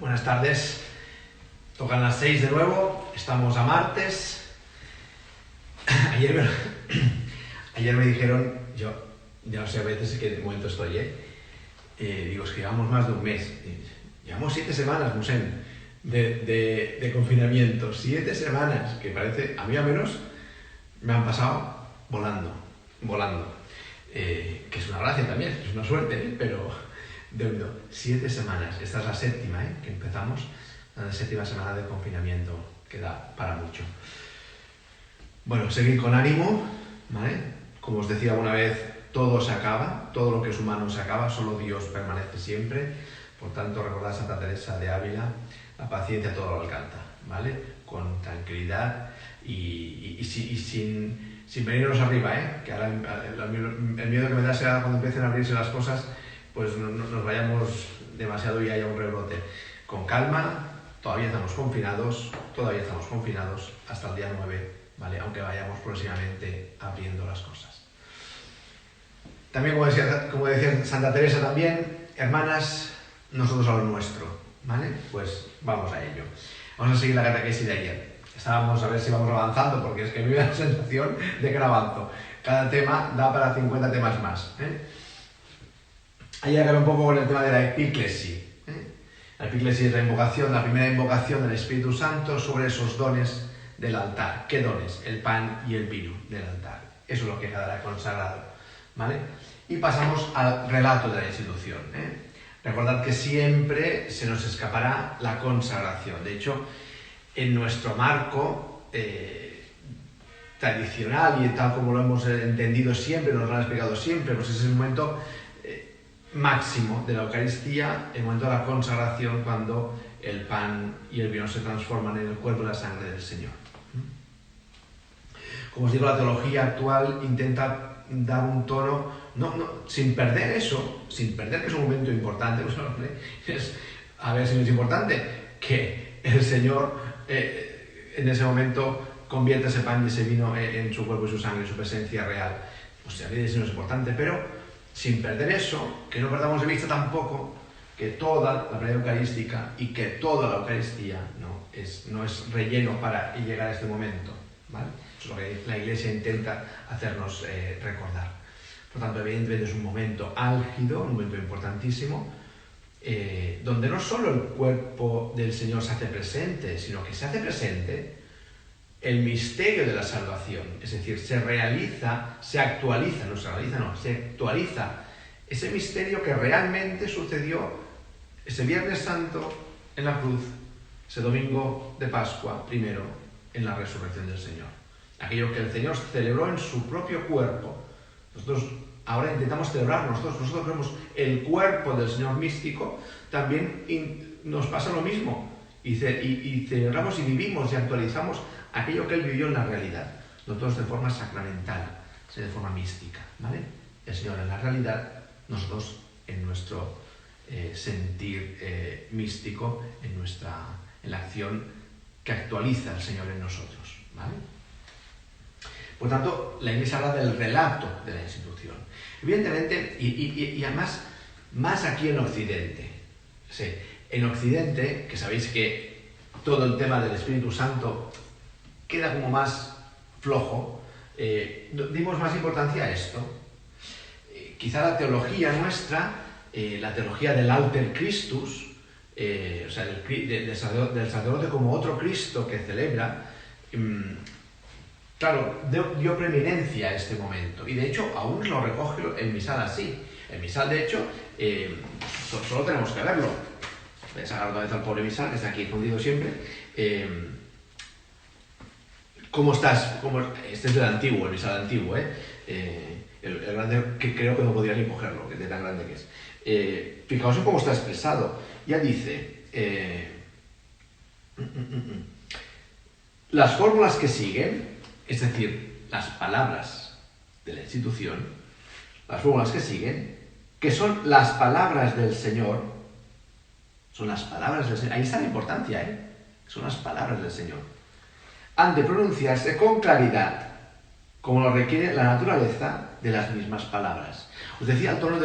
Buenas tardes. Tocan las 6 de nuevo. Estamos a martes. Ayer me dijeron, yo ya no sé a veces en qué momento estoy, digo, es que llevamos más de un mes. Llevamos 7 semanas, Musén, de confinamiento. 7 semanas, que parece, a mí al menos, me han pasado volando. Que es una gracia también, es una suerte, pero de 7 semanas. Esta es la séptima, que empezamos, la 7ª semana de confinamiento, que da para mucho. Bueno, seguir con ánimo, ¿vale? Como os decía alguna vez, todo se acaba, todo lo que es humano se acaba, solo Dios permanece siempre. Por tanto, recordad a Santa Teresa de Ávila, la paciencia todo lo alcanza, ¿vale? Con tranquilidad y sin venirnos arriba, que ahora el miedo que me da será cuando empiecen a abrirse las cosas, pues no nos vayamos demasiado y haya un rebrote. Con calma, todavía estamos confinados hasta el día 9, ¿vale? Aunque vayamos próximamente abriendo las cosas. También, como decía Santa Teresa también, hermanas, nosotros a lo nuestro, ¿vale? Pues vamos a ello. Vamos a seguir la catequesis de ayer. Estábamos a ver si vamos avanzando, porque es que me da la sensación de que no avanzo. Cada tema da para 50 temas más, Ayer acabé un poco con el tema de la epíclesis. La epíclesis es la primera invocación del Espíritu Santo sobre esos dones del altar. ¿Qué dones? El pan y el vino del altar. Eso es lo que quedará consagrado, ¿vale? Y pasamos al relato de la institución. Recordad que siempre se nos escapará la consagración. De hecho, en nuestro marco tradicional y tal como lo hemos entendido siempre, nos lo han explicado siempre, pues es el momento máximo de la Eucaristía, el momento de la consagración, cuando el pan y el vino se transforman en el cuerpo y la sangre del Señor. Como os digo, la teología actual intenta dar un tono, sin perder eso, sin perder que es un momento importante, a ver si no es importante, que el Señor en ese momento convierte ese pan y ese vino en su cuerpo y su sangre, en su presencia real. Pues a ver si no es importante, pero sin perder eso, que no perdamos de vista tampoco que toda la plegaria eucarística y que toda la Eucaristía no es relleno para llegar a este momento, ¿vale? Eso es lo que la Iglesia intenta hacernos recordar. Por tanto, evidentemente es un momento álgido, un momento importantísimo, donde no solo el cuerpo del Señor se hace presente, sino que se hace presente el misterio de la salvación, es decir, se actualiza ese misterio que realmente sucedió ese Viernes Santo en la cruz, ese domingo de Pascua, primero en la resurrección del Señor. Aquello que el Señor celebró en su propio cuerpo. Nosotros ahora intentamos celebrar, nosotros vemos el cuerpo del Señor místico, también nos pasa lo mismo, y celebramos y vivimos y actualizamos aquello que Él vivió en la realidad, nosotros de forma sacramental, de forma mística, ¿vale? El Señor en la realidad, nosotros en nuestro sentir místico, en la acción que actualiza el Señor en nosotros, ¿vale? Por tanto, la Iglesia habla del relato de la institución. Evidentemente, y además, más aquí en Occidente. Sí, en Occidente, que sabéis que todo el tema del Espíritu Santo queda como más flojo, dimos más importancia a esto. Quizá la teología nuestra, la teología del alter Christus, o sea, del sacerdote como otro Cristo que celebra, claro, dio preeminencia a este momento. Y de hecho, aún lo recoge el misal así. El misal, de hecho, solo tenemos que verlo. Voy a sacar otra vez al pobre misal, que está aquí escondido siempre. ¿Cómo estás? Este es del antiguo, el misal antiguo, el grande, que creo que no podría ni cogerlo, de tan grande que es. Fijaos en cómo está expresado. Ya dice, las fórmulas que siguen, es decir, las palabras de la institución, las fórmulas que siguen, que son las palabras del Señor, ahí está la importancia, son las palabras del Señor, han de pronunciarse con claridad, como lo requiere la naturaleza de las mismas palabras. Os decía el tono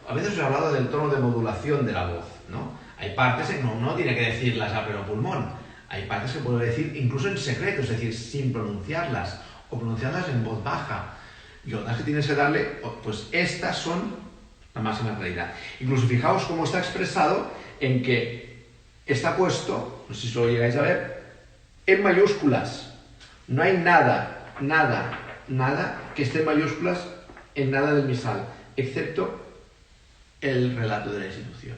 a veces os he hablado del tono de modulación de la voz, ¿no? Hay partes que no tiene que decirlas a pleno pulmón. Hay partes que puede decir incluso en secreto, es decir, sin pronunciarlas, o pronunciarlas en voz baja. Y otras que tienes que darle, pues estas son la máxima realidad. Incluso fijaos cómo está expresado en que está puesto, no sé si lo llegáis a ver, en mayúsculas. No hay nada que esté en mayúsculas en nada del misal, excepto el relato de la institución.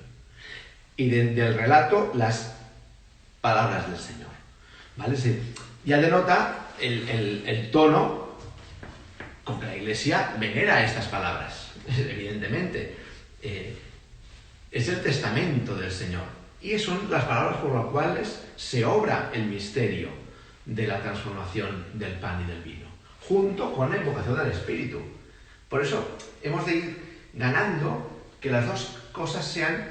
Y del relato, las palabras del Señor. ¿Vale? Sí. Ya denota el tono con que la Iglesia venera estas palabras, evidentemente. Es el testamento del Señor. Y son las palabras por las cuales se obra el misterio de la transformación del pan y del vino, junto con la invocación del Espíritu. Por eso hemos de ir ganando que las dos cosas sean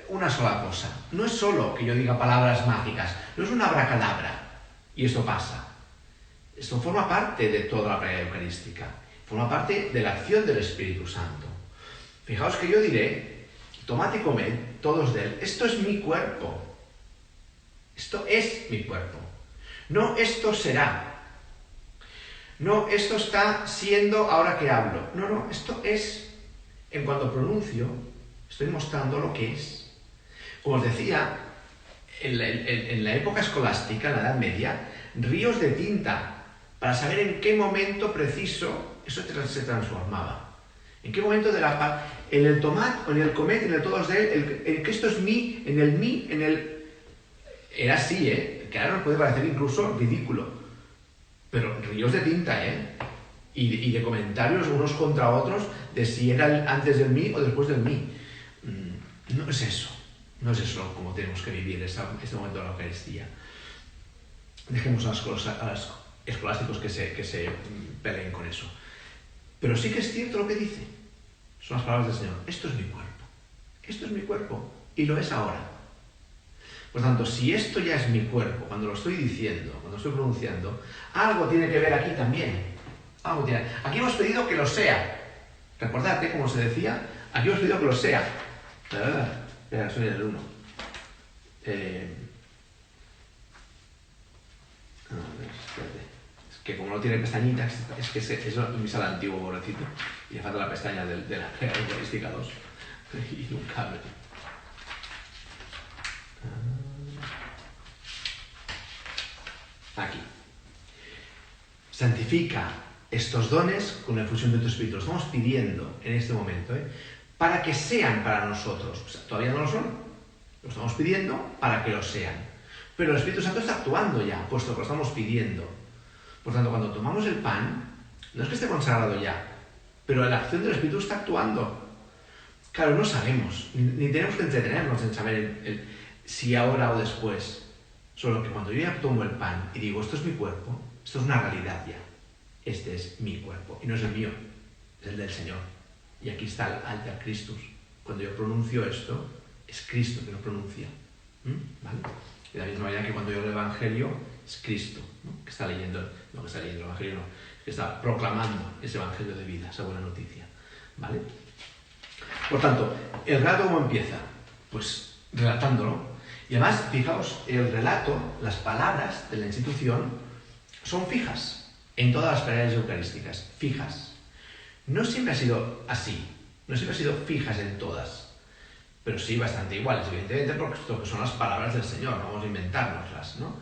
una sola cosa. No es solo que yo diga palabras mágicas, no es una abracadabra y esto pasa. Esto forma parte de toda la práctica eucarística, forma parte de la acción del Espíritu Santo. Fijaos que yo diré, tomad y comed todos de él, esto es mi cuerpo. Esto es mi cuerpo. No esto será. No esto está siendo ahora que hablo. No, esto es. En cuanto pronuncio, estoy mostrando lo que es. Como os decía, en la época escolástica, en la Edad Media, ríos de tinta para saber en qué momento preciso eso se transformaba. ¿En qué momento en el tomad, o en el comed, en el todos de él, en que esto es mí, en el... Era así, que ahora nos puede parecer incluso ridículo. Pero ríos de tinta, y de comentarios unos contra otros de si era antes del mí o después del mí. No es eso. No es eso como tenemos que vivir este momento de la Eucaristía. Dejemos a los escolásticos que se peleen con eso. Pero sí que es cierto lo que dice. Son las palabras del Señor. Esto es mi cuerpo. Esto es mi cuerpo. Y lo es ahora. Por tanto, si esto ya es mi cuerpo, cuando lo estoy diciendo, cuando estoy pronunciando, algo tiene que ver aquí también. Aquí hemos pedido que lo sea. Recordad, como se decía, aquí hemos pedido que lo sea. Espera, soy el 1. Espérate. Es que como no tiene pestañitas, es que eso es el misal antiguo, pobrecito, y le falta la pestaña de la Eucarística 2. Y un cable. Aquí. Santifica estos dones con la efusión de tu Espíritu. Lo estamos pidiendo en este momento, para que sean para nosotros. O sea, todavía no lo son. Lo estamos pidiendo para que lo sean. Pero el Espíritu Santo está actuando ya, puesto que lo estamos pidiendo. Por tanto, cuando tomamos el pan, no es que esté consagrado ya, pero la acción del Espíritu está actuando. Claro, no sabemos, ni tenemos que entretenernos en saber si ahora o después. Solo que cuando yo ya tomo el pan y digo, esto es mi cuerpo, esto es una realidad ya. Este es mi cuerpo, y no es el mío, es el del Señor. Y aquí está el alter Christus. Cuando yo pronuncio esto, es Cristo que lo pronuncia. ¿Vale? De la misma manera que cuando yo leo el Evangelio, es Cristo, ¿no? Que está leyendo el Evangelio, no, que está proclamando ese Evangelio de vida, esa buena noticia. ¿Vale? Por tanto, ¿el relato cómo empieza? Pues relatándolo. Y además, fijaos, el relato, las palabras de la institución son fijas en todas las plegarias eucarísticas, fijas. No siempre ha sido así, no siempre ha sido fijas en todas, pero sí bastante iguales, evidentemente, porque son las palabras del Señor, no vamos a inventárnoslas, ¿no?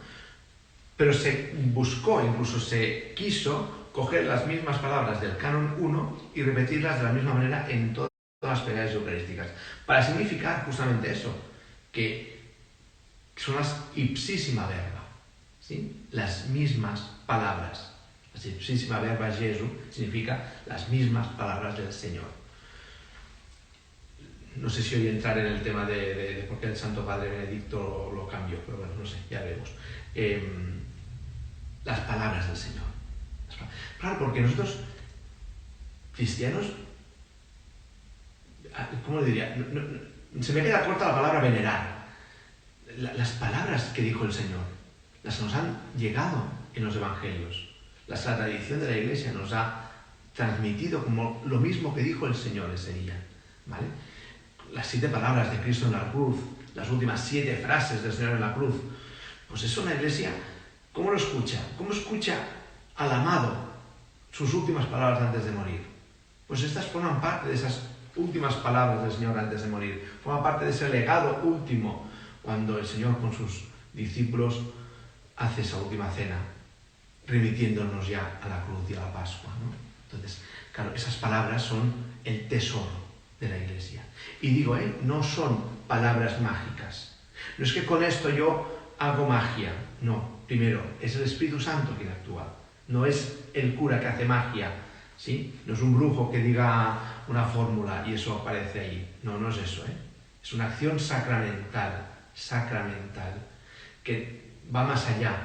Pero se buscó, incluso se quiso coger las mismas palabras del Canon 1 y repetirlas de la misma manera en todas las plegarias eucarísticas, para significar justamente eso, que son las ipsísima verba, ¿sí? Las mismas palabras. La ipsísima verba Jesu significa las mismas palabras del Señor. No sé si hoy entrar en el tema de por qué el Santo Padre Benedicto lo cambió, pero bueno, no sé, ya veremos. Las palabras del Señor. Claro, porque nosotros, cristianos, ¿cómo le diría? Se me queda corta la palabra venerar. Las palabras que dijo el Señor, las nos han llegado en los Evangelios. La tradición de la Iglesia nos ha transmitido como lo mismo que dijo el Señor ese día, ¿vale? Las 7 palabras de Cristo en la cruz, las últimas 7 frases del Señor en la cruz. Pues eso una iglesia, ¿cómo lo escucha? ¿Cómo escucha al amado sus últimas palabras antes de morir? Pues estas forman parte de esas últimas palabras del Señor antes de morir. Forman parte de ese legado último cuando el Señor con sus discípulos hace esa última cena, remitiéndonos ya a la cruz y a la Pascua, ¿no? Entonces, claro, esas palabras son el tesoro de la iglesia. Y digo, no son palabras mágicas. No es que con esto yo hago magia. No, primero, es el Espíritu Santo quien actúa. No es el cura que hace magia, ¿sí? No es un brujo que diga una fórmula y eso aparece ahí. No, no es eso, Es una acción sacramental, que va más allá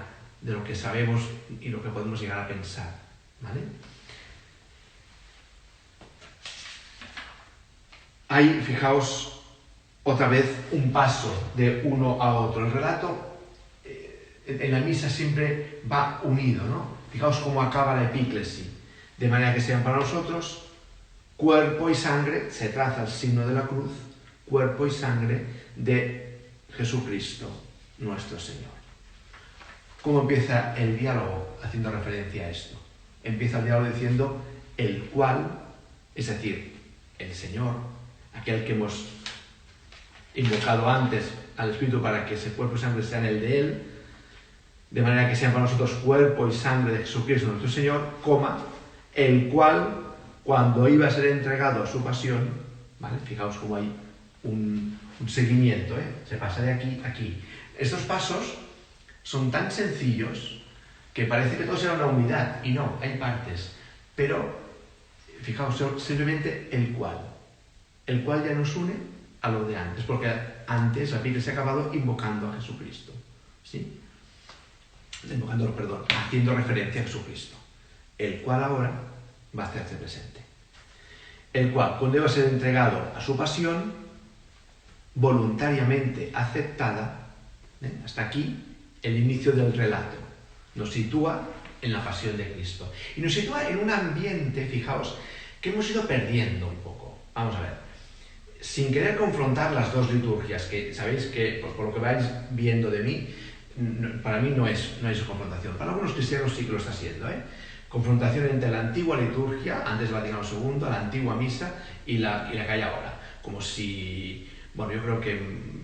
de lo que sabemos y lo que podemos llegar a pensar, ¿vale? Hay, fijaos, otra vez un paso de uno a otro. El relato en la misa siempre va unido, ¿no? Fijaos cómo acaba la epíclesis. De manera que sean para nosotros cuerpo y sangre, se traza el signo de la cruz, cuerpo y sangre de Jesucristo, nuestro Señor. ¿Cómo empieza el diálogo haciendo referencia a esto? Empieza el diálogo diciendo el cual, es decir, el Señor, aquel que hemos invocado antes al Espíritu para que ese cuerpo y sangre sean el de Él, de manera que sean para nosotros cuerpo y sangre de Jesucristo nuestro Señor, el cual, cuando iba a ser entregado a su pasión, ¿vale? Fijaos cómo hay un seguimiento, se pasa de aquí a aquí. Estos pasos son tan sencillos que parece que todo será una unidad, y no, hay partes, pero fijaos, simplemente el cual ya nos une a lo de antes, porque antes la Biblia se ha acabado invocando a Jesucristo, ¿sí? Haciendo referencia a Jesucristo, el cual ahora va a hacerse presente. El cual, cuando iba a ser entregado a su pasión, voluntariamente aceptada, hasta aquí el inicio del relato, nos sitúa en la pasión de Cristo. Y nos sitúa en un ambiente, fijaos, que hemos ido perdiendo un poco. Vamos a ver, sin querer confrontar las dos liturgias, que sabéis que, por lo que vais viendo de mí, para mí no es confrontación. Para algunos cristianos sí que lo está siendo, Confrontación entre la antigua liturgia, antes del Vaticano II, la antigua misa y la que hay ahora. Como si, bueno, yo creo que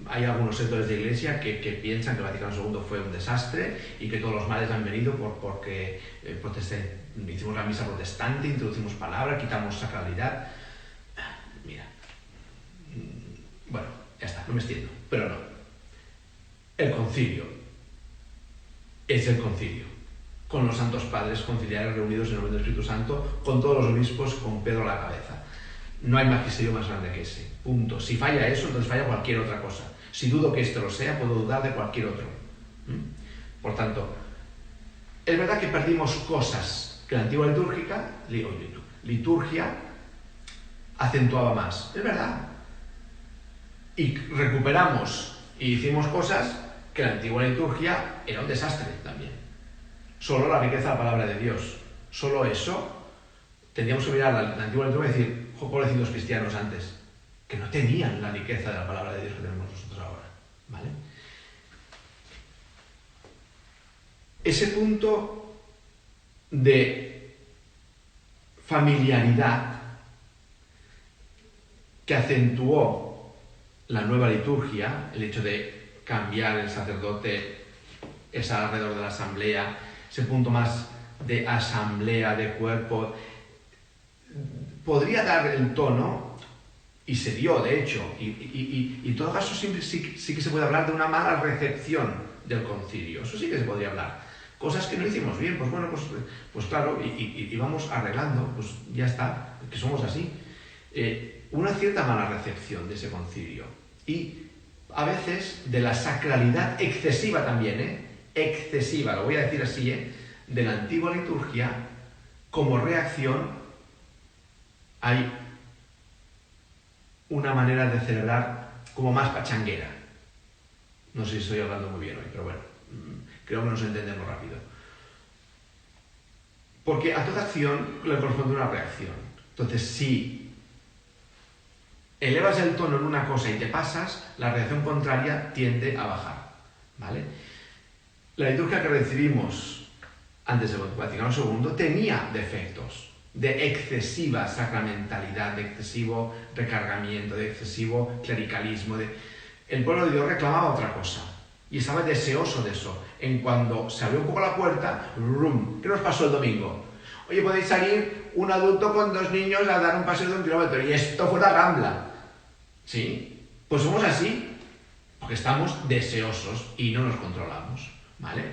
hay algunos sectores de iglesia que piensan que el Vaticano II fue un desastre y que todos los males han venido porque hicimos la misa protestante, introducimos palabra, quitamos sacralidad. Mira, bueno, ya está, no me extiendo, pero no. El concilio es el concilio, con los santos padres conciliares reunidos en el nombre del Espíritu Santo, con todos los obispos, con Pedro a la cabeza. No hay magisterio más grande que ese, punto. Si falla eso, entonces falla cualquier otra cosa. Si dudo que este lo sea, puedo dudar de cualquier otro. Por tanto, es verdad que perdimos cosas que la antigua liturgia acentuaba más, es verdad. Y recuperamos y hicimos cosas que la antigua liturgia era un desastre también. Solo la riqueza de la palabra de Dios, solo eso, tendríamos que mirar la antigua liturgia y decir, pobrecitos cristianos antes, que no tenían la riqueza de la palabra de Dios que tenemos nosotros ahora, ¿vale? Ese punto de familiaridad que acentuó la nueva liturgia, el hecho de cambiar el sacerdote, es alrededor de la asamblea, ese punto más de asamblea, de cuerpo, podría dar el tono, y se dio de hecho, y en todo caso sí que se puede hablar de una mala recepción del concilio, eso sí que se podría hablar. Cosas que no hicimos bien, pues bueno, pues claro, y vamos arreglando, pues ya está, que somos así. Una cierta mala recepción de ese concilio. Y a veces de la sacralidad excesiva también, excesiva, lo voy a decir así, de la antigua liturgia, como reacción hay una manera de celebrar como más pachanguera. No sé si estoy hablando muy bien hoy, pero bueno, creo que nos entendemos rápido. Porque a toda acción le corresponde una reacción. Entonces, si elevas el tono en una cosa y te pasas, la reacción contraria tiende a bajar, ¿vale? La liturgia que recibimos antes del Vaticano II tenía defectos de excesiva sacramentalidad, de excesivo recargamiento, de excesivo clericalismo. El pueblo de Dios reclamaba otra cosa y estaba deseoso de eso. En cuando se abrió un poco la puerta, ¡rum! ¿Qué nos pasó el domingo? Oye, podéis salir un adulto con 2 niños a dar un paseo de 1 kilómetro y esto fue la Rambla. ¿Sí? Pues somos así, porque estamos deseosos y no nos controlamos, ¿vale?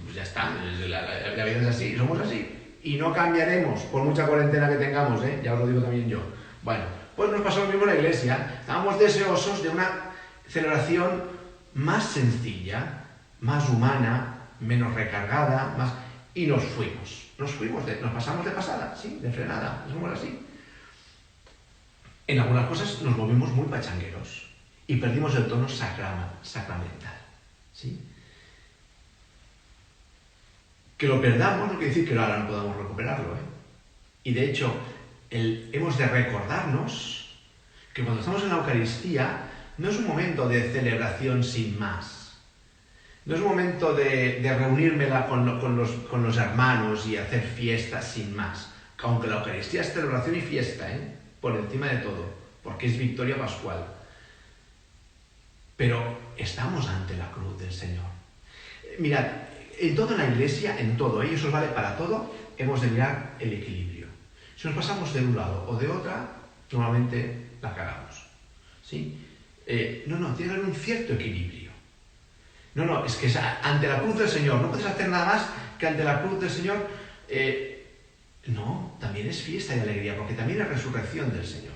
Pues ya está, la vida es así, somos así. Y no cambiaremos por mucha cuarentena que tengamos, ¿eh? Ya os lo digo también yo. Bueno, pues nos pasó lo mismo en la iglesia. Estábamos deseosos de una celebración más sencilla, más humana, menos recargada, más... y nos fuimos. Nos pasamos de pasada, sí, de frenada, somos así. En algunas cosas nos volvimos muy pachangueros y perdimos el tono sacramental, ¿sí? Que lo perdamos no quiere decir que ahora no podamos recuperarlo, ¿eh? Y de hecho, hemos de recordarnos que cuando estamos en la Eucaristía no es un momento de celebración sin más. No es un momento de reunirme con los hermanos y hacer fiestas sin más. Aunque la Eucaristía es celebración y fiesta, ¿eh? Por encima de todo, porque es victoria pascual. Pero estamos ante la cruz del Señor. Mirad, en toda la Iglesia, en todo, y eso vale para todo, hemos de mirar el equilibrio. Si nos pasamos de un lado o de otra, normalmente la cagamos, ¿sí? No, tiene que haber un cierto equilibrio. No, es que ante la cruz del Señor, no puedes hacer nada más que ante la cruz del Señor. No, también es fiesta y alegría, porque también es resurrección del Señor.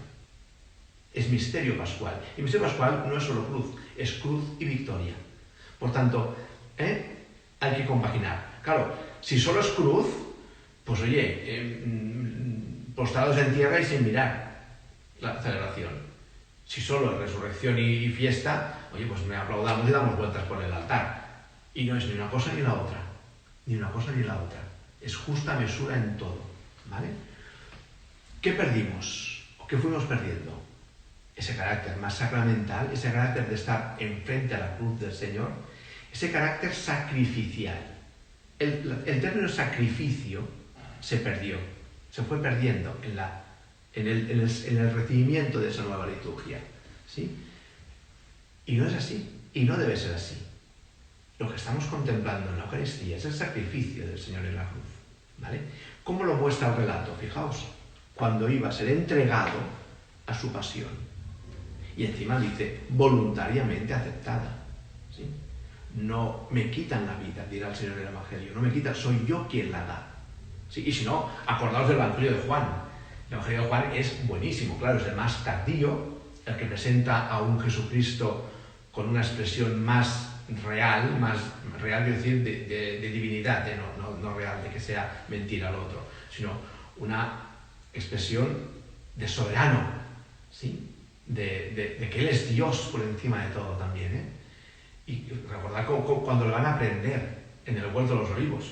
Es misterio pascual. Y misterio pascual no es solo cruz, es cruz y victoria. Por tanto, hay que compaginar. Claro, si solo es cruz, pues oye, postrados en tierra y sin mirar la celebración. Si solo es resurrección y fiesta, oye, pues me aplaudamos y damos vueltas por el altar. Y no es ni una cosa ni la otra. Ni una cosa ni la otra. Es justa mesura en todo, ¿vale? ¿Qué perdimos? ¿O qué fuimos perdiendo? Ese carácter más sacramental, ese carácter de estar enfrente a la cruz del Señor, ese carácter sacrificial. El término sacrificio se perdió, se fue perdiendo en el recibimiento de esa nueva liturgia, ¿sí? Y no es así, y no debe ser así. Lo que estamos contemplando en la Eucaristía es el sacrificio del Señor en la cruz, ¿vale? ¿Cómo lo muestra el relato? Fijaos, cuando iba a ser entregado a su pasión. Y encima dice, voluntariamente aceptada, ¿sí? No me quitan la vida, dirá el Señor en el Evangelio, no me quitan, soy yo quien la da. ¿Sí? Y si no, acordaos del Evangelio de Juan. El Evangelio de Juan es buenísimo, claro, es el más tardío, el que presenta a un Jesucristo con una expresión más real, quiero decir, de divinidad, no real, de que sea mentira lo otro, sino una expresión de soberano, ¿sí? De que Él es Dios por encima de todo también, ¿eh? Y recordad cuando lo van a prender en el huerto de los olivos.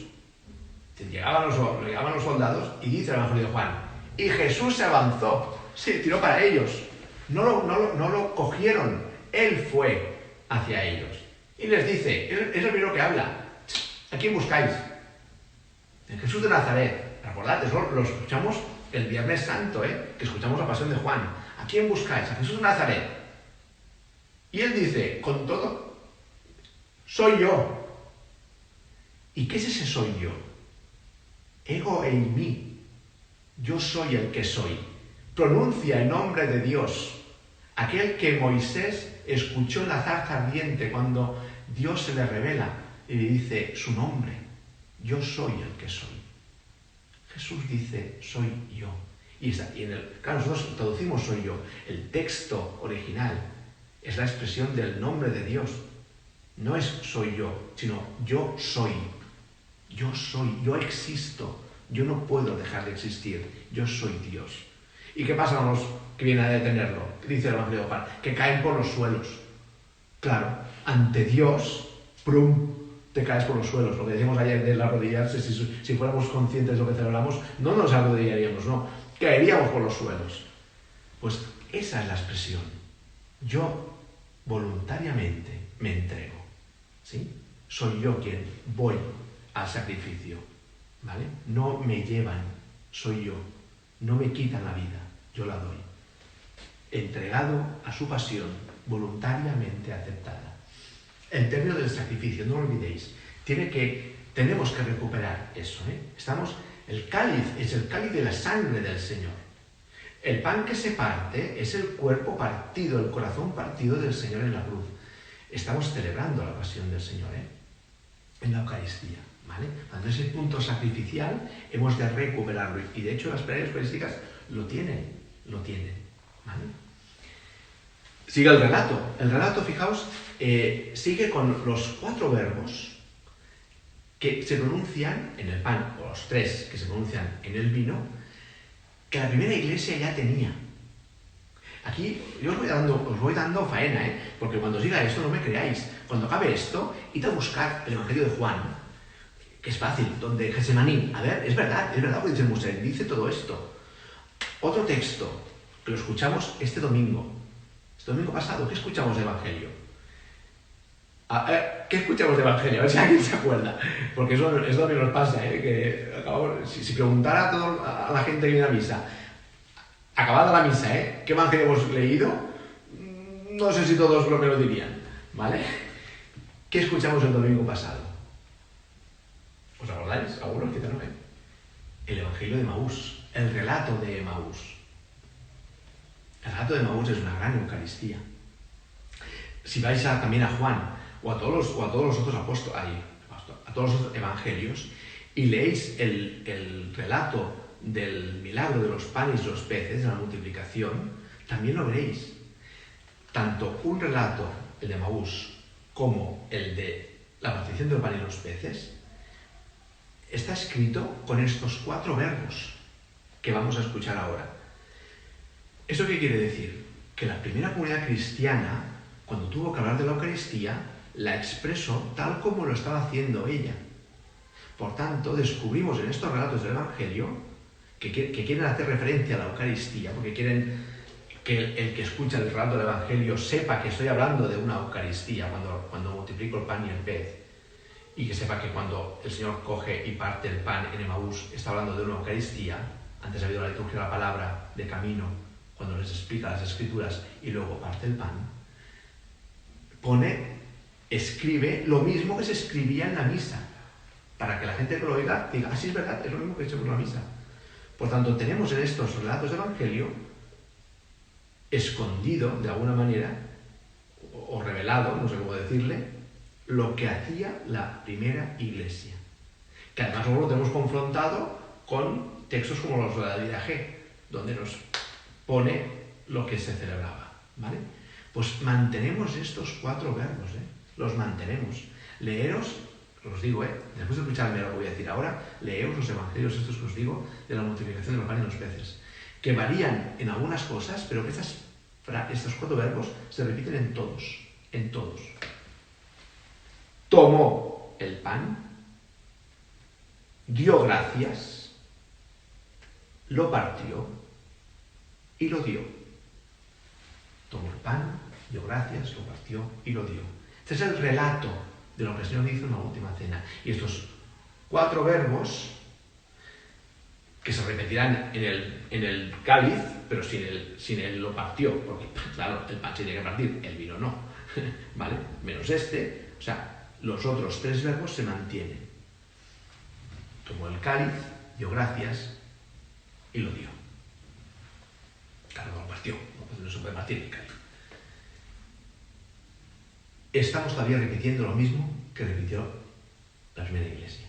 Llegaban los soldados y dice el Evangelio de Juan, y Jesús se avanzó, se tiró para ellos. No lo cogieron, Él fue hacia ellos. Y les dice, es el primero que habla, ¿a quién buscáis? En Jesús de Nazaret. Recordad, eso lo escuchamos el Viernes Santo, que escuchamos la pasión de Juan. ¿A quién buscáis? A Jesús de Nazaret. Y Él dice, con todo, soy yo. ¿Y qué es ese soy yo? Ego eimi. Yo soy el que soy. Pronuncia el nombre de Dios. Aquel que Moisés escuchó en la zarza ardiente cuando Dios se le revela y le dice su nombre. Yo soy el que soy. Jesús dice, soy yo. Claro, nosotros traducimos soy yo. El texto original es la expresión del nombre de Dios. No es soy yo, sino yo soy. Yo soy, yo existo. Yo no puedo dejar de existir. Yo soy Dios. ¿Y qué pasa con los que vienen a detenerlo? ¿Qué dice el Evangelio de Juan? Que caen por los suelos. Claro, ante Dios, ¡prum!, te caes por los suelos. Lo que decíamos ayer de arrodillarse, si fuéramos conscientes de lo que celebramos, no nos arrodillaríamos, no. Caeríamos por los suelos. Pues esa es la expresión. Yo voluntariamente me entrego, ¿sí? Soy yo quien voy al sacrificio, ¿vale? No me llevan, soy yo. No me quitan la vida, yo la doy. Entregado a su pasión, voluntariamente aceptada. El término del sacrificio, no lo olvidéis, tenemos que recuperar eso, ¿eh? El cáliz es el cáliz de la sangre del Señor. El pan que se parte es el cuerpo partido, el corazón partido del Señor en la cruz. Estamos celebrando la pasión del Señor, en la Eucaristía, ¿vale? Cuando ese punto sacrificial hemos de recuperarlo. Y de hecho las plegarias eucarísticas lo tienen, ¿vale? Sigue el relato. El relato, fijaos, sigue con los 4 verbos que se pronuncian en el pan, o los 3 que se pronuncian en el vino, que la primera iglesia ya tenía. Aquí yo os voy dando faena, porque cuando os diga esto no me creáis. Cuando acabe esto, id a buscar el Evangelio de Juan, que es fácil, donde Getsemaní, a ver, es verdad lo que dice el Museo, dice todo esto. Otro texto, que lo escuchamos este domingo pasado, ¿qué escuchamos de Evangelio? ¿Qué escuchamos de Evangelio? A ver si alguien se acuerda. Porque eso también nos pasa, que si preguntara a la gente que viene a misa, acabada la misa, ¿qué Evangelio hemos leído? No sé si todos me lo dirían, ¿vale? ¿Qué escuchamos el domingo pasado? ¿Os acordáis? Algunos quizá no, El Evangelio de Emaús, el relato de Emaús. El relato de Emaús es una gran Eucaristía. Si vais también a Juan, o a todos los otros apóstoles, a todos los evangelios, y leéis el relato del milagro de los panes y los peces, de la multiplicación, también lo veréis. Tanto un relato, el de Emaús, como el de la partición del pan y los peces, está escrito con estos 4 verbos que vamos a escuchar ahora. ¿Eso qué quiere decir? Que la primera comunidad cristiana, cuando tuvo que hablar de la Eucaristía, la expresó tal como lo estaba haciendo ella. Por tanto, descubrimos en estos relatos del Evangelio que quieren hacer referencia a la Eucaristía, porque quieren que el que escucha el relato del Evangelio sepa que estoy hablando de una Eucaristía cuando multiplico el pan y el pez, y que sepa que cuando el Señor coge y parte el pan en Emaús está hablando de una Eucaristía. Antes ha habido la liturgia de la palabra de camino, cuando les explica las Escrituras y luego parte el pan. Escribe lo mismo que se escribía en la misa, para que la gente que lo oiga diga, sí, es verdad, es lo mismo que echamos en la misa. Por tanto, tenemos en estos relatos del Evangelio escondido, de alguna manera, o revelado, no sé cómo decirle, lo que hacía la primera iglesia. Que además luego lo tenemos confrontado con textos como los de la Divina G, donde nos pone lo que se celebraba, ¿vale? Pues mantenemos estos 4 verbos, los mantenemos. Leeros, os digo, después de escucharme lo que voy a decir ahora, leeos los evangelios estos que os digo de la multiplicación de los panes y los peces, que varían en algunas cosas, pero que estos 4 verbos se repiten en todos. Tomó el pan, dio gracias, lo partió y lo dio. Tomó el pan, dio gracias, lo partió y lo dio. Este es el relato de lo que el Señor hizo en la última cena. Y estos 4 verbos, que se repetirán en el cáliz, pero sin él lo partió, porque claro, el pan se tiene que partir, el vino no, ¿vale? Menos o sea, los otros 3 verbos se mantienen. Tomó el cáliz, dio gracias y lo dio. Claro, no lo partió, no se puede partir el cáliz. Estamos todavía repitiendo lo mismo que repitió la primera iglesia.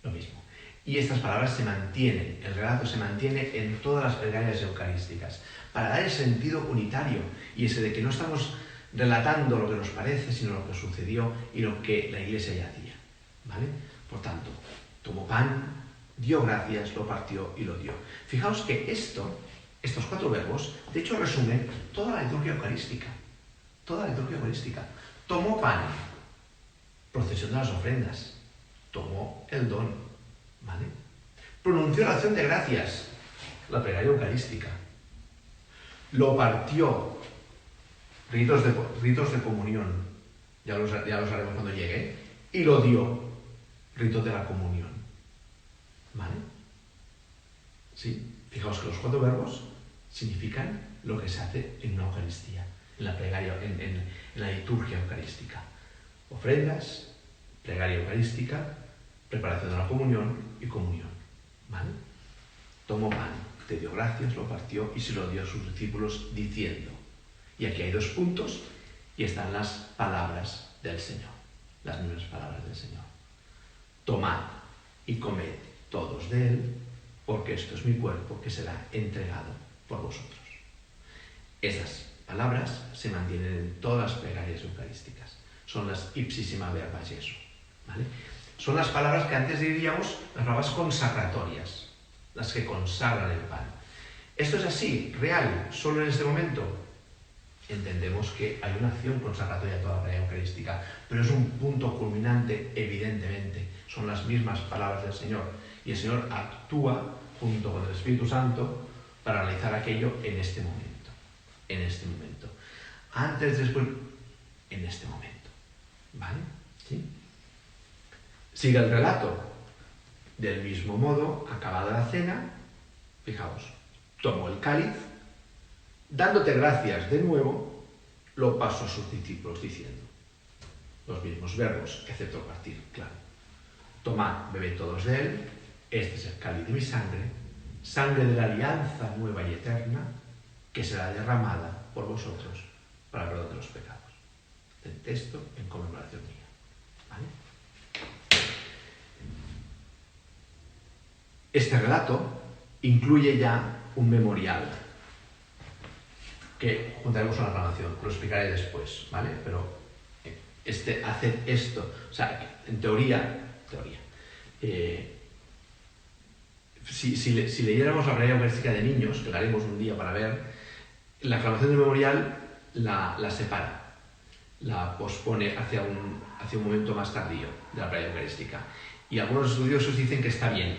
Lo mismo. Y estas palabras se mantienen, el relato se mantiene en todas las plegarias eucarísticas, para dar el sentido unitario, y ese de que no estamos relatando lo que nos parece, sino lo que sucedió y lo que la iglesia ya hacía, ¿vale? Por tanto, tomó pan, dio gracias, lo partió y lo dio. Fijaos que estos 4 verbos, de hecho, resumen toda la liturgia eucarística. Toda la liturgia eucarística. Tomó pan, procesión de las ofrendas. Tomó el don, ¿vale? Pronunció la acción de gracias, la plegaria eucarística. lo partió, ritos de comunión, ya los haremos cuando llegue, y lo dio, rito de la comunión. ¿Vale? ¿Sí? Fijaos que los 4 verbos significan lo que se hace en una Eucaristía, en la plegaria, en la liturgia eucarística. Ofrendas, plegaria eucarística, preparación de la comunión y comunión. ¿Vale? Tomó pan, te dio gracias, lo partió y se lo dio a sus discípulos diciendo. Y aquí hay 2 puntos y están las palabras del Señor, las mismas palabras del Señor. Tomad y comed todos de él, porque esto es mi cuerpo que será entregado por vosotros. Esas palabras se mantienen en todas las plegarias eucarísticas. Son las ipsissima verba Jesu. ¿Vale? Son las palabras que antes diríamos las palabras consacratorias, las que consagran el pan. ¿Esto es así, real, solo en este momento? Entendemos que hay una acción consagratoria de toda la plegaria eucarística, pero es un punto culminante, evidentemente. Son las mismas palabras del Señor. Y el Señor actúa junto con el Espíritu Santo para realizar aquello en este momento. En este momento. Antes, después, en este momento. ¿Vale? ¿Sí? Sigue el relato. Del mismo modo, acabada la cena, fijaos, tomó el cáliz, dándote gracias de nuevo, lo pasó a sus discípulos diciendo los mismos verbos, excepto partir, claro. Tomad, bebed todos de él, este es el cáliz de mi sangre, sangre de la alianza nueva y eterna, que será derramada por vosotros para el perdón de los pecados. El texto en conmemoración mía. ¿Vale? Este relato incluye ya un memorial que juntaremos con la aclamación, lo explicaré después, ¿vale? Pero hacer esto, o sea, en teoría, si leyéramos la plegaria eucarística de niños, que lo haremos un día para ver, la aclamación del memorial la separa, la pospone hacia un momento más tardío de la plegaria eucarística. Y algunos estudiosos dicen que está bien,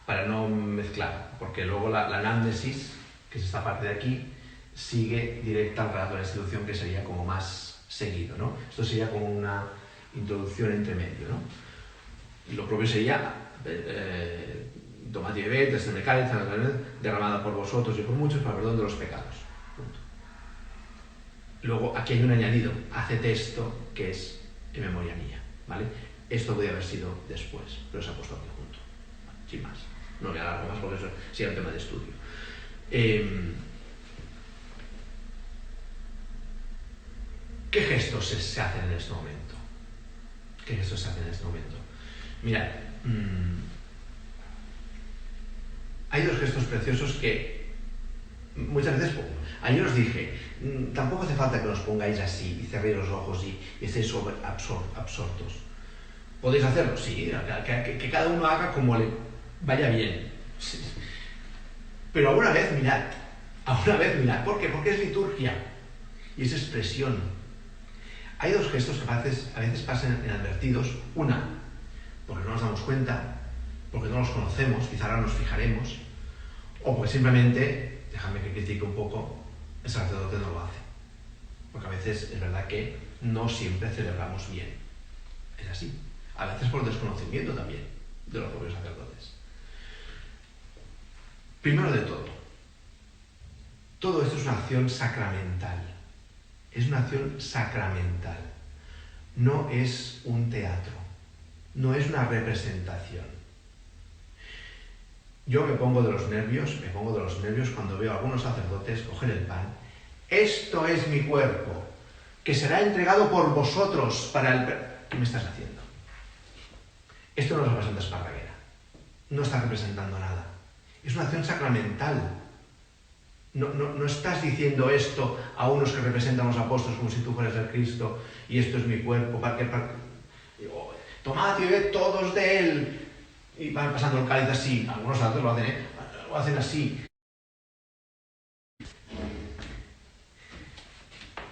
para no mezclar, porque luego la anamnesis, que es esta parte de aquí, sigue directa al relato de la institución, que sería como más seguido, ¿no? Esto sería como una introducción entre medio, ¿no? Y lo propio sería tomad y bebed, este es el cáliz derramada por vosotros y por muchos para el perdón de los pecados. Punto. Luego aquí hay un añadido, haced esto, que es en memoria mía, ¿vale? Esto podría haber sido después, pero se ha puesto aquí junto, sin más. No me alargo más porque eso sería un tema de estudio. ¿Qué gestos se hacen en este momento? ¿Qué gestos se hacen en este momento? Mirad, hay 2 gestos preciosos que muchas veces, ayer os dije, tampoco hace falta que os pongáis así y cerréis los ojos y estéis absortos. ¿Podéis hacerlo? Sí, que cada uno haga como le vaya bien. Sí. Pero a una vez mirad. ¿Por qué? Porque es liturgia y es expresión. Hay 2 gestos que a veces pasan inadvertidos. Una, porque no nos damos cuenta, porque no los conocemos, quizá ahora nos fijaremos, o porque simplemente, déjame que critique un poco, el sacerdote no lo hace. Porque a veces es verdad que no siempre celebramos bien. Es así. A veces por desconocimiento también de los propios sacerdotes. Primero de todo esto es una acción sacramental. Es una acción sacramental. No es un teatro. No es una representación. Yo me pongo de los nervios cuando veo a algunos sacerdotes coger el pan. Esto es mi cuerpo, que será entregado por vosotros para el... ¿Qué me estás haciendo? Esto no es representa Esparraguera. No está representando nada. Es una acción sacramental. No estás diciendo esto a unos que representan a los apóstoles como si tú fueras el Cristo y esto es mi cuerpo, tomad y bebed todos de él. Y van pasando el cáliz así. Algunos santos lo hacen así.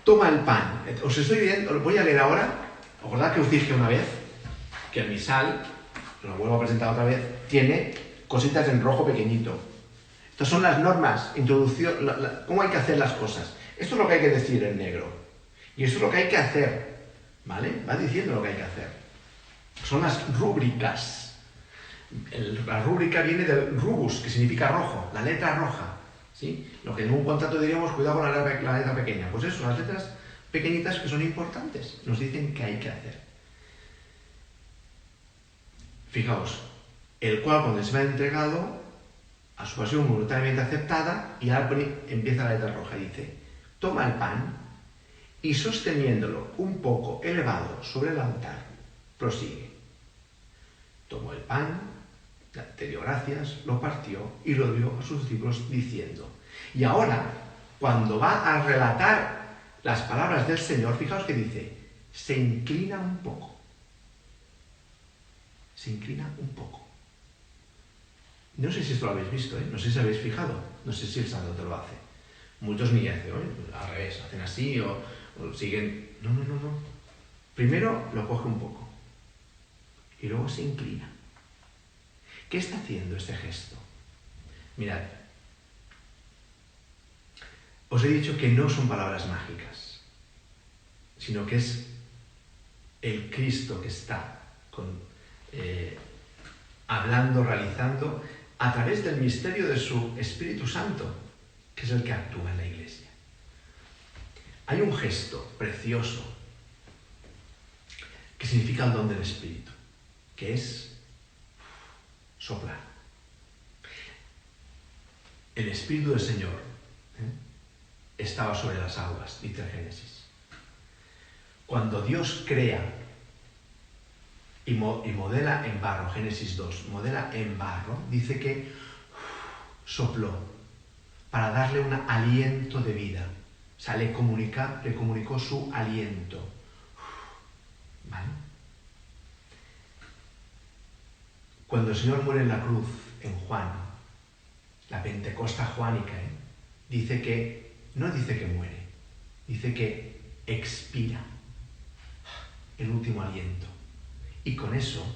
Toma el pan. Os estoy viendo, lo voy a leer ahora. Acordad que os dije una vez que el misal, lo vuelvo a presentar otra vez, tiene cositas en rojo pequeñito. Estas son las normas, introducción, cómo hay que hacer las cosas. Esto es lo que hay que decir en negro. Y esto es lo que hay que hacer. ¿Vale? Va diciendo lo que hay que hacer. Son las rúbricas. La rúbrica viene del rubus, que significa rojo, la letra roja. ¿Sí? Lo que en un contrato diríamos, cuidado con la letra pequeña. Pues eso, las letras pequeñitas que son importantes. Nos dicen qué hay que hacer. Fijaos, el cual cuando se me ha entregado, a su pasión voluntariamente aceptada, y ahora empieza la letra roja, dice, toma el pan y sosteniéndolo un poco elevado sobre el altar, prosigue. Tomó el pan, te dio gracias, lo partió y lo dio a sus discípulos diciendo. Y ahora, cuando va a relatar las palabras del Señor, fijaos que dice, se inclina un poco. Se inclina un poco. No sé si esto lo habéis visto, no sé si habéis fijado, no sé si el sacerdote lo hace. Muchos ni hacen, al revés, hacen así o siguen. No. Primero lo coge un poco y luego se inclina. ¿Qué está haciendo este gesto? Mirad, os he dicho que no son palabras mágicas, sino que es el Cristo que está hablando, realizando, a través del misterio de su Espíritu Santo, que es el que actúa en la Iglesia. Hay un gesto precioso que significa el don del Espíritu, que es soplar. El Espíritu del Señor estaba sobre las aguas, dice el Génesis. Cuando Dios crea y modela en barro, Génesis 2, modela en barro, dice que sopló para darle un aliento de vida. O sea, le comunicó su aliento. ¿Vale? Cuando el Señor muere en la cruz, en Juan, la Pentecosta juánica, no dice que muere, dice que expira el último aliento. Y con eso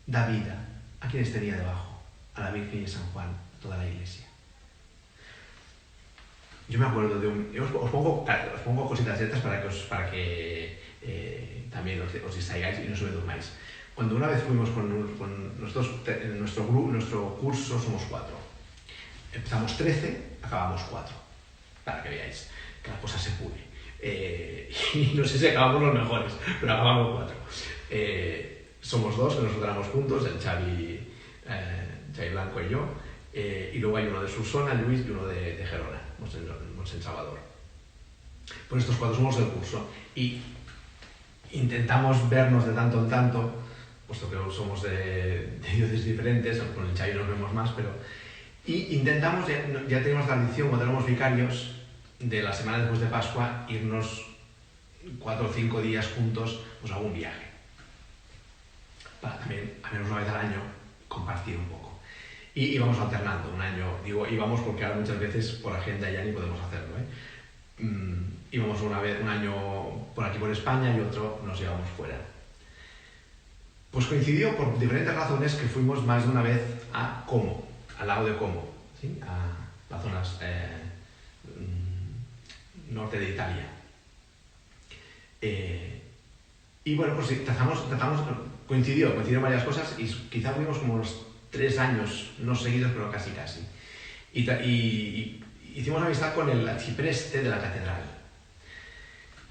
da vida a quienes tenía debajo, a la Virgen y a San Juan, a toda la Iglesia. Yo me acuerdo de os pongo cositas ciertas para que también os distraigáis y no os me durmáis. Cuando una vez fuimos con nosotros, en nuestro curso somos 4. Empezamos 13, acabamos 4. Para que veáis que la cosa se pude. Y no sé si acabamos los mejores, pero acabamos 4. Somos 2 que nos encontramos juntos, el Xavi Blanco y yo, y luego hay uno de Susona, Luis, y uno de Gerona, Monsen Salvador. Pues estos 4 somos del curso y intentamos vernos de tanto en tanto, puesto que somos de diócesis diferentes, con el Xavi nos vemos más, y intentamos, ya tenemos la tradición, cuando tenemos vicarios, de la semana después de Pascua, irnos 4 o 5 días juntos pues, a un viaje. Para también, al menos una vez al año, compartir un poco. Y íbamos alternando un año, íbamos porque ahora muchas veces por agenda ya ni podemos hacerlo. Íbamos un año por aquí por España y otro nos llevamos fuera. Pues coincidió por diferentes razones que fuimos más de una vez a Como, al lago de Como, ¿sí? A las zonas norte de Italia. Y bueno, pues sí, coincidieron varias cosas y quizá fuimos como unos 3 años, no seguidos, pero casi. Y hicimos amistad con el arcipreste de la catedral.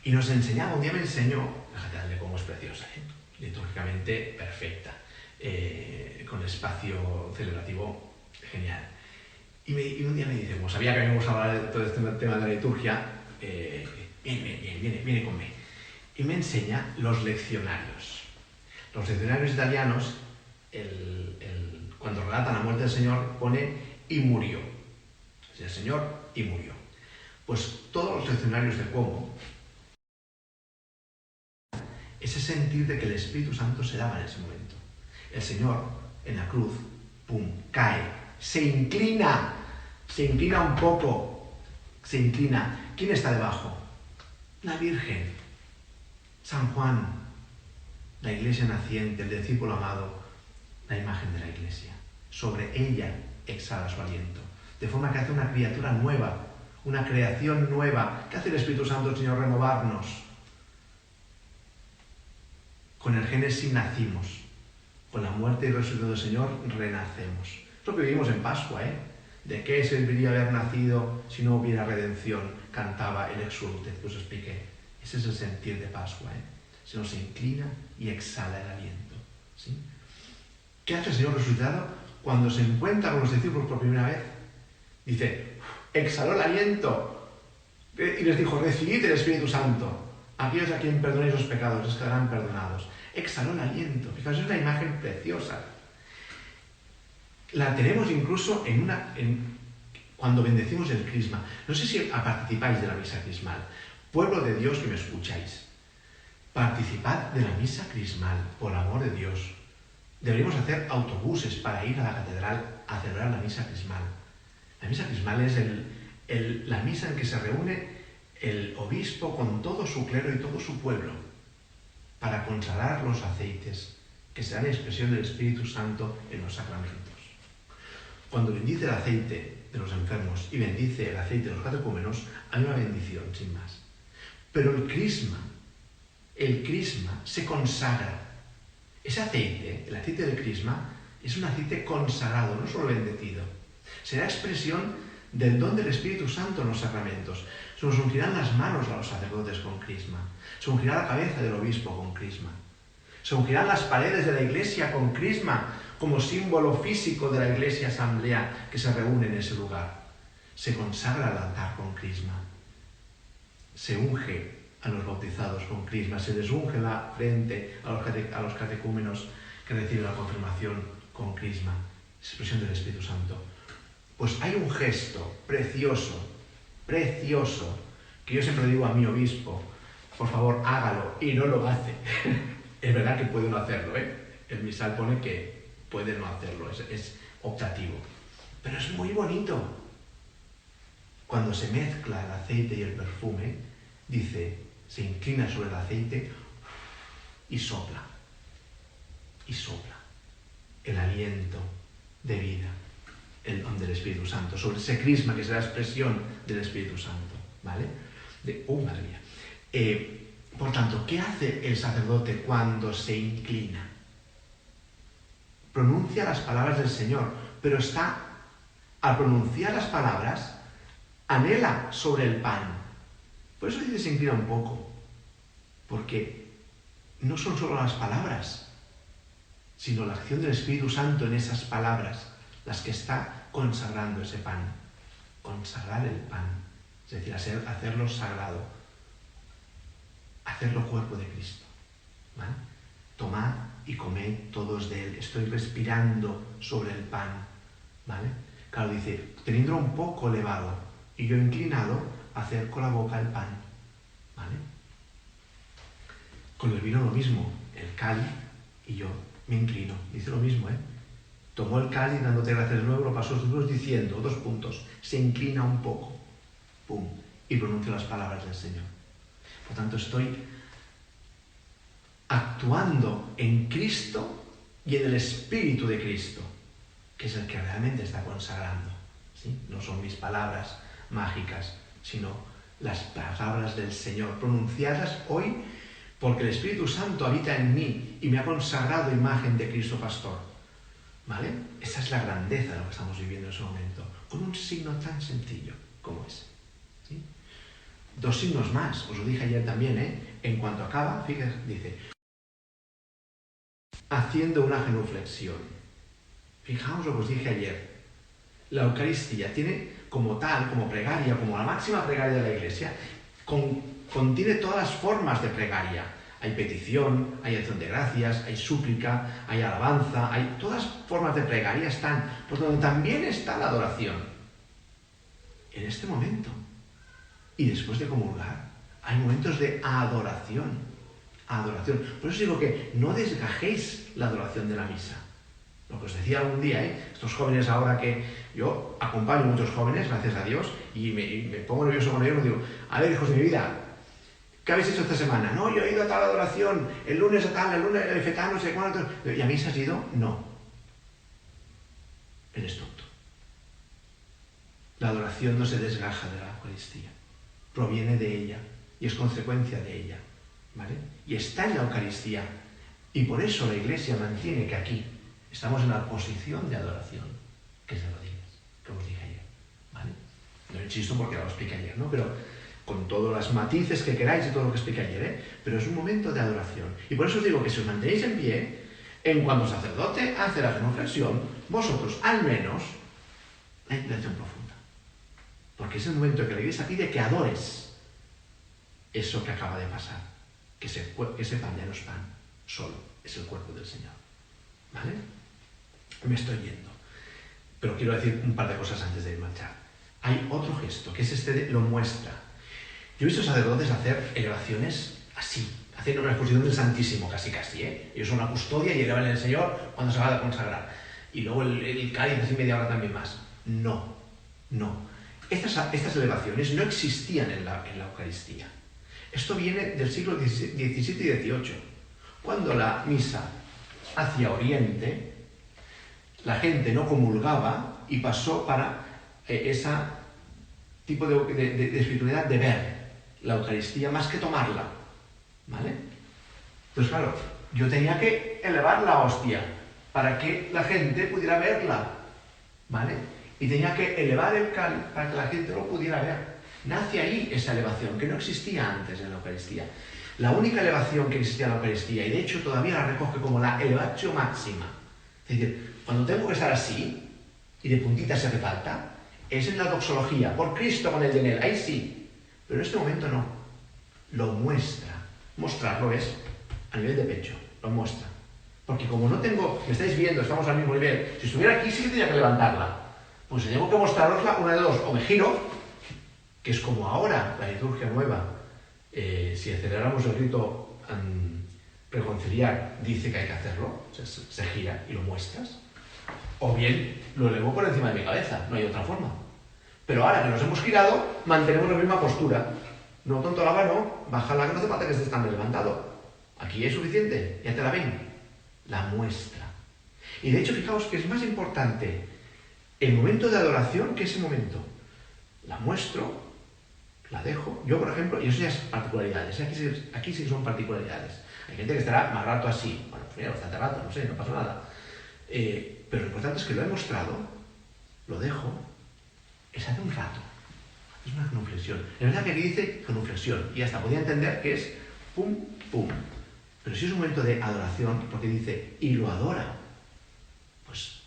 Y nos enseñaba, un día me enseñó, la catedral de Como es preciosa, litúrgicamente perfecta, con espacio celebrativo genial. Y un día me dice, como sabía que habíamos hablado de todo este tema de la liturgia, viene conmigo. Y me enseña los leccionarios. Los leccionarios italianos, cuando relatan la muerte del Señor, pone y murió. O sea, el Señor y murió. Pues todos los leccionarios de Como, ese sentir de que el Espíritu Santo se daba en ese momento. El Señor, en la cruz, pum, cae, se inclina un poco, se inclina. ¿Quién está debajo? La Virgen, San Juan, la Iglesia naciente, el discípulo amado, la imagen de la Iglesia. Sobre ella exhala su aliento. de forma que hace una criatura nueva, una creación nueva. ¿Qué hace el Espíritu Santo, el Señor? Renovarnos. Con el Génesis nacimos, con la muerte y resurrección del Señor renacemos. Es lo que vivimos en Pascua, ¿eh? ¿De qué serviría haber nacido si no hubiera redención? Cantaba el Exulte, que os expliqué. Ese es el sentir de Pascua, ¿eh? Se nos inclina y exhala el aliento, ¿sí? ¿Qué hace el Señor resucitado cuando se encuentra con los discípulos por primera vez? Dice, exhaló el aliento y les dijo, recibid el Espíritu Santo. Aquellos a quien perdonéis los pecados les quedarán perdonados. Exhaló el aliento. Fijaos, es una imagen preciosa. La tenemos incluso cuando bendecimos el crisma. No sé si participáis de la misa crismal. Pueblo de Dios que me escucháis, participad de la misa crismal, por amor de Dios. Deberíamos hacer autobuses para ir a la catedral a celebrar la misa crismal. La misa crismal es la misa en que se reúne el obispo con todo su clero y todo su pueblo para consagrar los aceites que serán expresión del Espíritu Santo en los sacramentos. Cuando bendice el aceite de los enfermos y bendice el aceite de los catecúmenos, hay una bendición, sin más. Pero el crisma se consagra. Ese aceite, el aceite del crisma, es un aceite consagrado, no solo bendecido. Será expresión del don del Espíritu Santo en los sacramentos. Se nos ungirán las manos a los sacerdotes con crisma. Se ungirá la cabeza del obispo con crisma. Se ungirán las paredes de la iglesia con crisma, como símbolo físico de la iglesia asamblea que se reúne en ese lugar. Se consagra el altar con crisma. Se unge a los bautizados con crisma. Se les unge la frente a los catecúmenos que reciben la confirmación con crisma. Es expresión del Espíritu Santo. Pues hay un gesto precioso, que yo siempre digo a mi obispo, por favor, hágalo, y no lo hace. Es verdad que puede no hacerlo, ¿eh? El misal pone que puede no hacerlo, es optativo. Pero es muy bonito. Cuando se mezcla el aceite y el perfume, dice, se inclina sobre el aceite y sopla. Y sopla el aliento de vida, el don del Espíritu Santo, sobre ese crisma que será expresión del Espíritu Santo, ¿vale? Madre mía. Por tanto, ¿qué hace el sacerdote cuando se inclina? Pronuncia las palabras del Señor, pero al pronunciar las palabras, anhela sobre el pan. Por eso dice se inclina un poco, porque no son solo las palabras, sino la acción del Espíritu Santo en esas palabras, las que está consagrando ese pan. Consagrar el pan, es decir, hacerlo sagrado, hacerlo cuerpo de Cristo, ¿vale? Tomad y comed todos de él. Estoy respirando sobre el pan, ¿vale? Claro, dice, teniendo un poco elevado y yo inclinado, acerco la boca al pan, ¿vale? Con el vino lo mismo, el cáliz y yo me inclino. Dice lo mismo, ¿eh? Tomó el cáliz dándote gracias de nuevo, lo pasó a sus discípulos diciendo, 2 puntos, se inclina un poco, pum, y pronuncia las palabras del Señor. Por tanto, estoy actuando en Cristo y en el Espíritu de Cristo, que es el que realmente está consagrando, ¿sí? No son mis palabras mágicas, sino las palabras del Señor, pronunciadas hoy porque el Espíritu Santo habita en mí y me ha consagrado imagen de Cristo Pastor, ¿vale? Esa es la grandeza de lo que estamos viviendo en ese momento, con un signo tan sencillo como ese, ¿sí? 2 signos más, os lo dije ayer también, ¿eh? En cuanto acaba, fíjate, dice, haciendo una genuflexión. Fijaos lo que os dije ayer. La Eucaristía tiene como tal, como plegaria, como la máxima plegaria de la Iglesia, contiene todas las formas de plegaria. Hay petición, hay acción de gracias, hay súplica, hay alabanza, hay todas las formas de plegaria están, por donde también está la adoración. En este momento. Y después de comulgar, hay momentos de adoración. Adoración. Por eso digo que no desgajéis la adoración de la misa. Lo que os decía algún día, estos jóvenes ahora que yo acompaño a muchos jóvenes, gracias a Dios, y me pongo nervioso con ellos, me digo, a ver, hijos de mi vida, ¿qué habéis hecho esta semana? No, yo he ido a tal adoración, el lunes a tal, el lunes el fetano, no sé cuánto. ¿Y a misa has ido? No. Eres tonto. adoración no se desgaja de la Eucaristía, proviene de ella y es consecuencia de ella, ¿vale? Y está en la Eucaristía. Y por eso la Iglesia mantiene que aquí estamos en la posición de adoración, que es de rodillas, que os dije ayer, ¿vale? No insisto porque lo expliqué ayer, ¿no? Pero con todos los matices que queráis y todo lo que expliqué ayer, ¿eh? Pero es un momento de adoración. Y por eso os digo que si os mantenéis en pie, en cuanto el sacerdote hace la genuflexión, vosotros al menos la inclinación profunda. Porque es el momento en que la Iglesia pide que adores eso que acaba de pasar, que ese pan ya no es pan, solo es el cuerpo del Señor. ¿Vale? Me estoy yendo. Pero quiero decir un par de cosas antes de marchar. Hay otro gesto, que es lo muestra. Yo he visto sacerdotes hacer elevaciones así, haciendo una exposición del Santísimo, casi, ¿eh? Ellos son una custodia y elevan al Señor cuando se va a consagrar. Y luego el cáliz así media hora también más. No. Estas elevaciones no existían en la Eucaristía. Esto viene del siglo XVII y XVIII, cuando la misa hacia Oriente, la gente no comulgaba y pasó para ese tipo de espiritualidad de ver la Eucaristía más que tomarla, ¿vale? Entonces, claro, yo tenía que elevar la hostia para que la gente pudiera verla, ¿vale? Y tenía que elevar el cáliz para que la gente lo pudiera ver. Nace ahí esa elevación, que no existía antes en la Eucaristía. La única elevación que existía en la Eucaristía, y de hecho todavía la recoge como la elevatio máxima, es decir, cuando tengo que estar así, y de puntita si hace falta, es en la doxología, por Cristo con el de él, ahí sí, pero en este momento no, lo muestra. Mostrarlo es a nivel de pecho, lo muestra. Porque como no tengo, me estáis viendo, estamos al mismo nivel, si estuviera aquí sí que tenía que levantarla. Pues si tengo que mostrarosla, una de dos, o me giro, que es como ahora la liturgia nueva, si celebramos el rito preconciliar, dice que hay que hacerlo, se gira y lo muestras, o bien lo elevo por encima de mi cabeza, no hay otra forma. Pero ahora que nos hemos girado, mantenemos la misma postura. No tonto la mano, bájala que no hace falta que estés tan levantado. Aquí es suficiente, ya te la ven. La muestra. Y de hecho, fijaos que es más importante el momento de adoración que ese momento. La muestro, la dejo. Yo, por ejemplo, y eso ya es particularidades. Aquí sí son particularidades. Hay gente que estará más rato así. Bueno, pues mira, bastante rato, no sé, no pasa nada. Pero lo importante es que lo he mostrado, lo dejo, es hace un rato. Es una genuflexión. Es verdad que aquí dice genuflexión, y hasta podía entender que es pum, pum. Pero si es un momento de adoración, porque dice, y lo adora, pues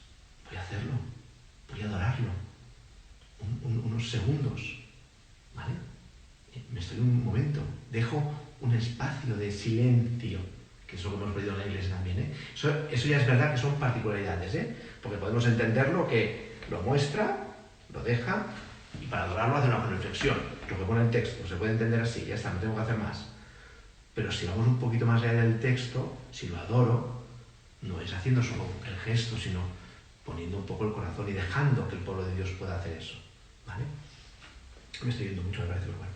voy a hacerlo, voy a adorarlo. Unos segundos, ¿vale? Me estoy un momento, dejo un espacio de silencio, que es lo que hemos pedido en la Iglesia también, ¿eh? Eso ya es verdad que son particularidades, ¿eh? Porque podemos entenderlo que lo muestra, lo deja, y para adorarlo hace una reflexión. Lo que pone el texto se puede entender así, ya está, no tengo que hacer más. Pero si vamos un poquito más allá del texto, si lo adoro, no es haciendo solo el gesto, sino poniendo un poco el corazón y dejando que el pueblo de Dios pueda hacer eso, ¿vale? Me estoy yendo mucho, me parece, pero bueno.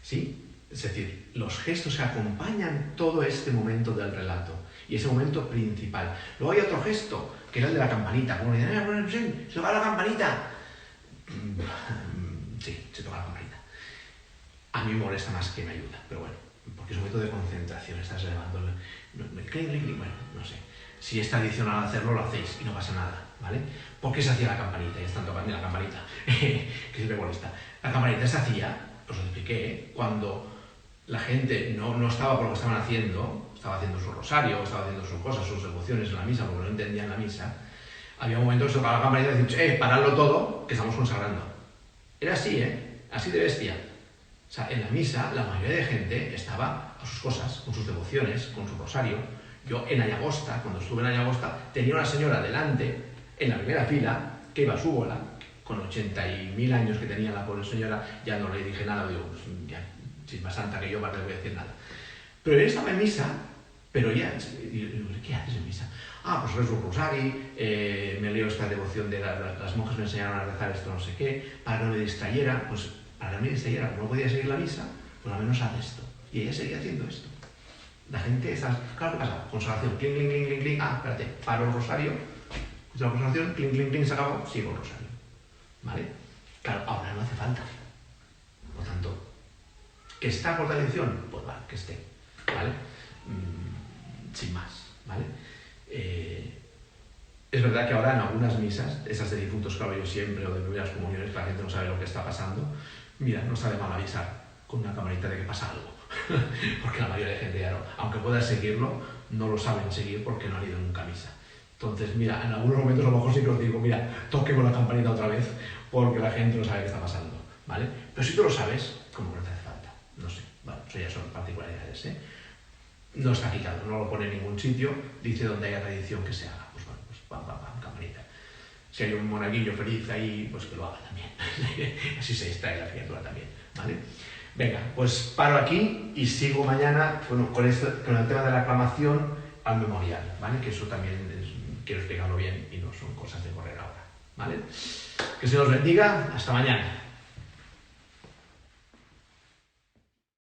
¿Sí? Es decir, los gestos que acompañan todo este momento del relato, y ese momento principal. Luego hay otro gesto, que es el de la campanita. Como dicen, se toca la campanita. Sí, se toca la campanita. A mí me molesta más que me ayuda, pero bueno, porque es un momento de concentración, estás elevando bueno, no sé. Si es tradicional hacerlo, lo hacéis y no pasa nada, ¿vale? ¿Por qué se hacía la campanita? Ya están tocando la campanita, que siempre molesta. La campanita se hacía, os lo expliqué, cuando la gente no estaba por lo que estaban haciendo, estaba haciendo su rosario, estaba haciendo sus cosas, sus devociones en la misa, porque no entendían la misa. Había un momento que se tocaba la campanita y decían, paradlo todo, que estamos consagrando. Era así, así de bestia. O sea, en la misa la mayoría de gente estaba a sus cosas, con sus devociones, con su rosario. Yo en Ayagosta, cuando estuve en Ayagosta, tenía una señora delante, en la primera fila, que iba a su bola, con 80.000 años que tenía la pobre señora, ya no le dije nada, digo, pues ya, si es más santa que yo, ¿para qué le voy a decir nada? Pero ella estaba en misa, pero ya, digo, ¿qué haces en misa? Ah, pues rezo un rosario, me leo esta devoción de las monjas me enseñaron a rezar esto no sé qué, para que no me distrayera, pues para que no me distrayera, como no podía seguir la misa, pues al menos haz esto. Y ella seguía haciendo esto. La gente está, claro, ¿qué pasa? Consagración, cling, cling, cling, cling, cling, espérate, paro el rosario, escucho la consagración, cling, cling, cling, se acabó, sigo el rosario. ¿Vale? Claro, ahora no hace falta. Por tanto, ¿que está por tradición? Pues vale, que esté, ¿vale? Sin más, ¿vale? Es verdad que ahora en algunas misas, esas de difuntos que hablo yo siempre, o de primeras comuniones, la gente no sabe lo que está pasando. Mira, no sabe mal avisar con una camarita de que pasa algo. Porque la mayoría de gente ya no. Aunque puedas seguirlo, no lo saben seguir porque no han ido nunca a misa. Entonces, mira, en algunos momentos a lo mejor sí que os digo, mira, toquemos la campanita otra vez porque la gente no sabe qué está pasando, ¿vale? Pero si tú lo sabes, como que no te hace falta. No sé, bueno, eso ya son particularidades, ¿eh? No está quitado, no lo pone en ningún sitio, dice donde haya tradición que se haga. Pues bueno, pues pam, pam, pam, campanita. Si hay un monaguillo feliz ahí, pues que lo haga también. Así se distrae la criatura también, ¿vale? Venga, pues paro aquí y sigo mañana con el tema de la aclamación al memorial, ¿vale? Que eso también quiero explicarlo bien y no son cosas de correr ahora, ¿vale? Que se os bendiga, hasta mañana.